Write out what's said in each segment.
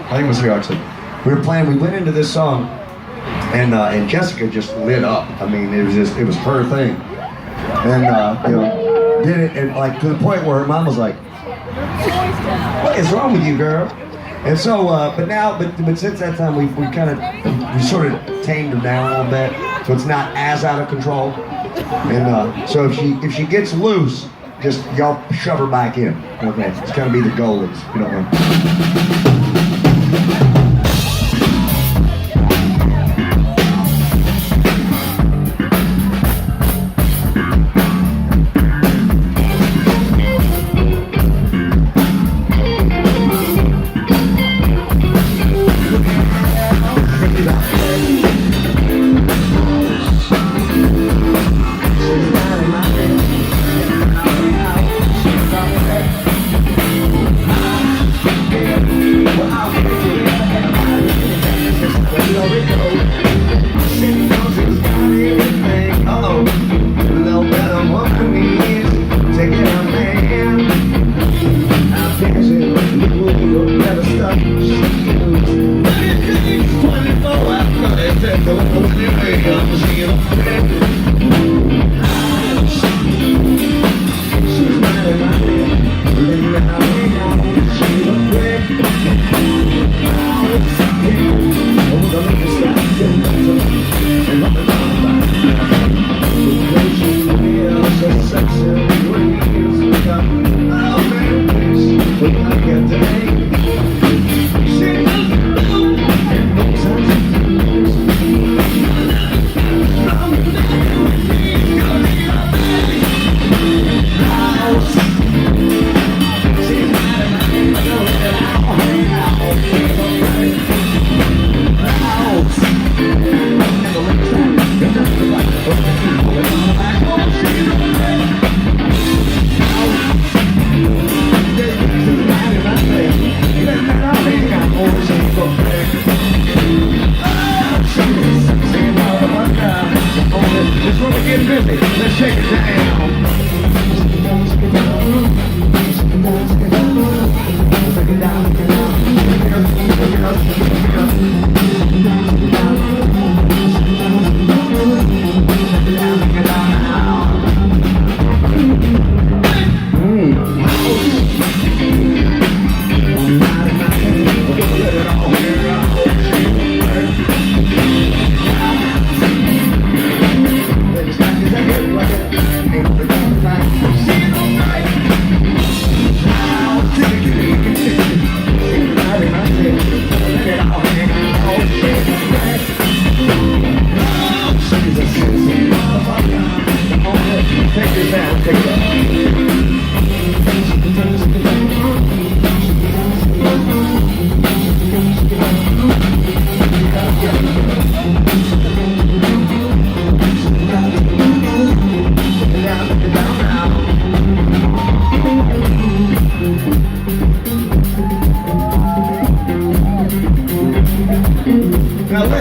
I think it was here actually. We were playing. We went into this song, and Jessica just lit up. I mean, it was her thing, and did it, and like to the point where her mom was like, "What is wrong with you, girl?" And so, but since that time, we sort of tamed her down a little bit, so it's not as out of control. And so if she gets loose, just y'all shove her back in. Okay, it's gonna be the goal. It's, you know.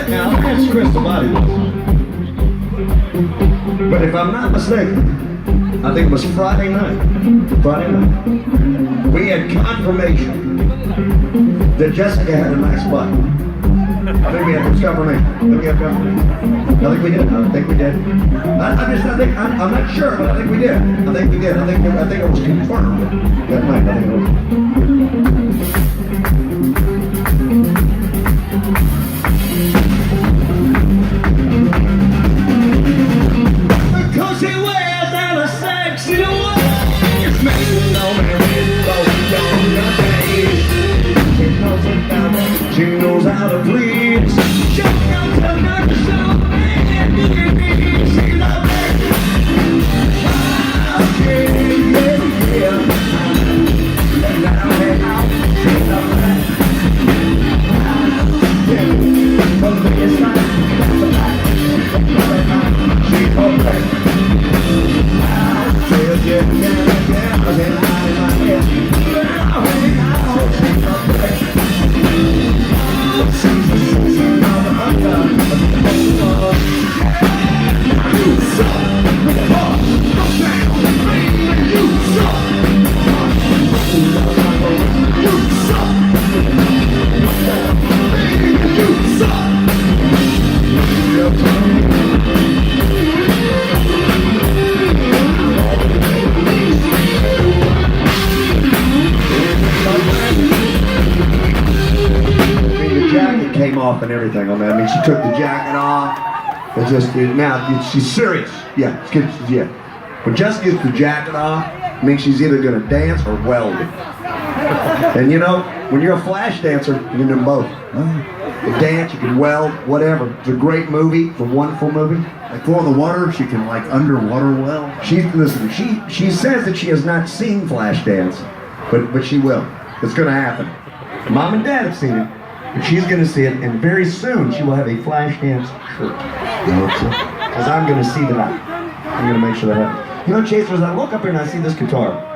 Now let's Chris about it. But if I'm not mistaken, I think it was Friday night. We had confirmation that Jessica had a nice butt. I think we had confirmation. I think we did. I'm not sure, but I think we did. I think it was confirmed that night. I think it was. Because he wears out a sexy waist, making no marriage, she knows how to please. She knows how to knock herself in. She loves it. She's came off and everything on that. I mean, she took the jacket off. It's just, now, she's serious. Yeah, yeah. When Jessica gets the jacket off, it means she's either going to dance or weld. And you know, when you're a flash dancer, you can do both. You can dance, you can weld, whatever. It's a great movie, it's a wonderful movie. Like for the water, she can like underwater well. Listen, she says that she has not seen Flashdance, but she will. It's going to happen. Mom and Dad have seen it, but she's going to see it, and very soon she will have a Flashdance shirt. Because I'm going to see that. I'm going to make sure that happens. You know, Chase, as I look up here and I see this guitar,